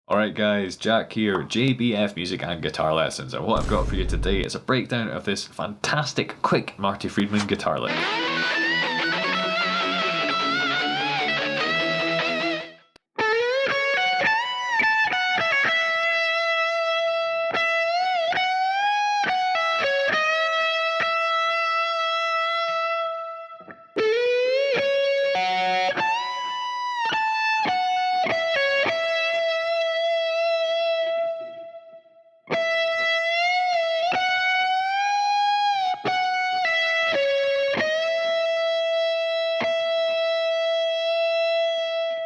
Alright guys, Jack here, JBF Music and Guitar Lessons, and what I've got for you today is a breakdown of this fantastic, quick Marty Friedman guitar lick.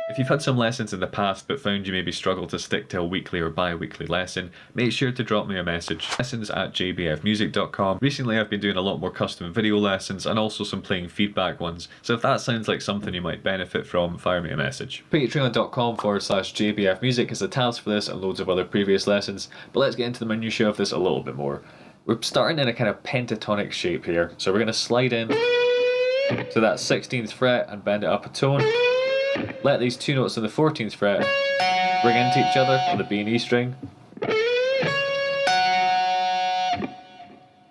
If you've had some lessons in the past but found you maybe struggle to stick to a weekly or bi-weekly lesson, make sure to drop me a message. lessons@jbfmusic.com. Recently I've been doing a lot more custom video lessons and also some playing feedback ones, so if that sounds like something you might benefit from, fire me a message. Patreon.com/jbfmusic is the tabs for this and loads of other previous lessons, but let's get into the minutiae of this a little bit more. We're starting in a kind of pentatonic shape here, so we're going to slide in to that 16th fret and bend it up a tone. Let these two notes on the 14th fret ring into each other on the B and E string.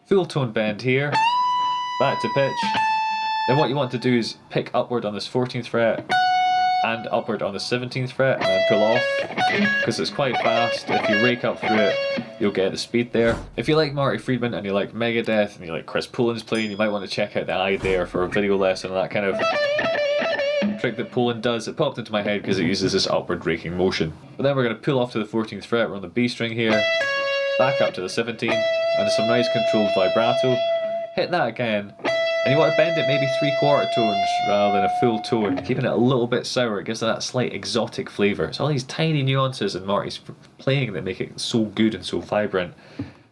Full tone bend here, back to pitch. Then what you want to do is pick upward on this 14th fret and upward on the 17th fret and then pull off, because it's quite fast. If you rake up through it, you'll get the speed there. If you like Marty Friedman and you like Megadeth and you like Chris Poland's playing, you might want to check out the eye there for a video lesson on that kind of trick that Poland does. It popped into my head because it uses this upward raking motion. But then we're going to pull off to the 14th fret, we're on the B string here, back up to the 17th, and some nice controlled vibrato. Hit that again, and you want to bend it maybe 3/4 tones rather than a full tone, keeping it a little bit sour. It gives it that slight exotic flavour. It's all these tiny nuances in Marty's playing that make it so good and so vibrant.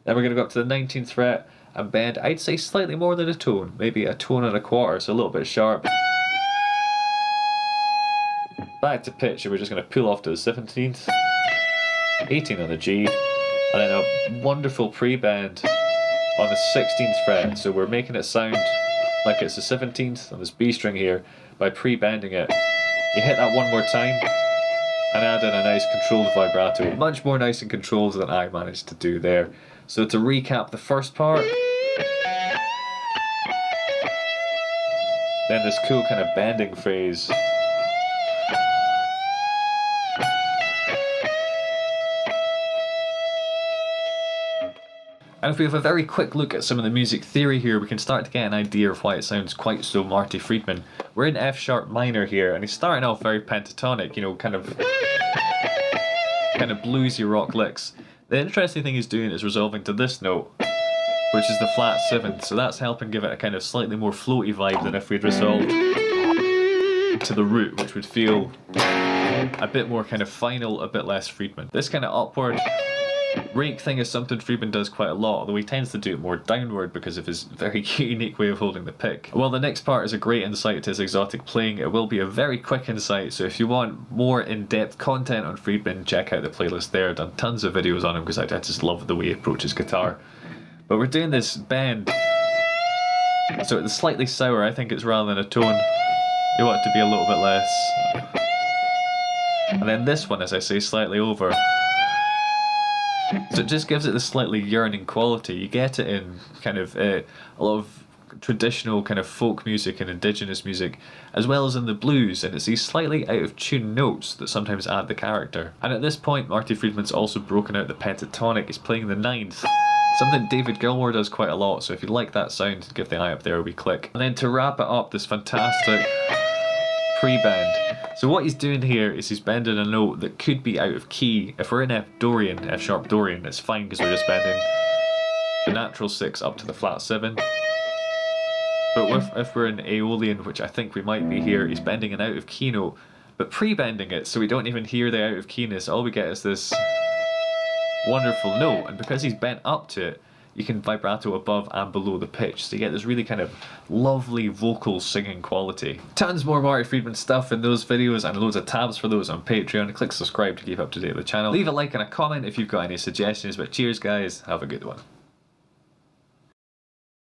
Then we're going to go up to the 19th fret and bend, I'd say slightly more than a tone, maybe a tone and a quarter, so a little bit sharp. Back to pitch, and we're just going to pull off to the 17th, 18 on the G, and then a wonderful pre-bend on the 16th fret. So we're making it sound like it's the 17th on this B string here by pre-bending it. You hit that one more time and add in a nice controlled vibrato. Much more nice and controlled than I managed to do there. So to recap the first part, then this cool kind of bending phrase. And if we have a very quick look at some of the music theory here, we can start to get an idea of why it sounds quite so Marty Friedman. We're in F sharp minor here, and he's starting off very pentatonic, you know, kind of bluesy rock licks. The interesting thing he's doing is resolving to this note, which is the flat 7th, so that's helping give it a kind of slightly more floaty vibe than if we'd resolved to the root, which would feel a bit more kind of final, a bit less Friedman. This kind of upward rake thing is something Friedman does quite a lot, although he tends to do it more downward because of his very unique way of holding the pick. Well, the next part is a great insight to his exotic playing. It will be a very quick insight, so if you want more in-depth content on Friedman, check out the playlist there. I've done tons of videos on him because I just love the way he approaches guitar. But we're doing this bend, so it's slightly sour. I think it's rather than a tone, you want it to be a little bit less. And then this one, as I say, slightly over. So it just gives it this slightly yearning quality. You get it in kind of a lot of traditional kind of folk music and indigenous music, as well as in the blues, and it's these slightly out of tune notes that sometimes add the character. And at this point, Marty Friedman's also broken out the pentatonic. He's playing the 9th, something David Gilmour does quite a lot, so if you like that sound, give the eye up there a wee click. And then to wrap it up, this fantastic pre-bend. So what he's doing here is he's bending a note that could be out of key. If we're in F sharp Dorian, it's fine because we're just bending the natural 6 up to the flat 7. But if we're in Aeolian, which I think we might be here, he's bending an out of key note, but pre-bending it so we don't even hear the out of keyness. All we get is this wonderful note, and because he's bent up to it, you can vibrato above and below the pitch, so you get this really kind of lovely vocal singing quality. Tons more Marty Friedman stuff in those videos and loads of tabs for those on Patreon. Click subscribe to keep up to date with the channel. Leave a like and a comment if you've got any suggestions, but cheers guys, have a good one.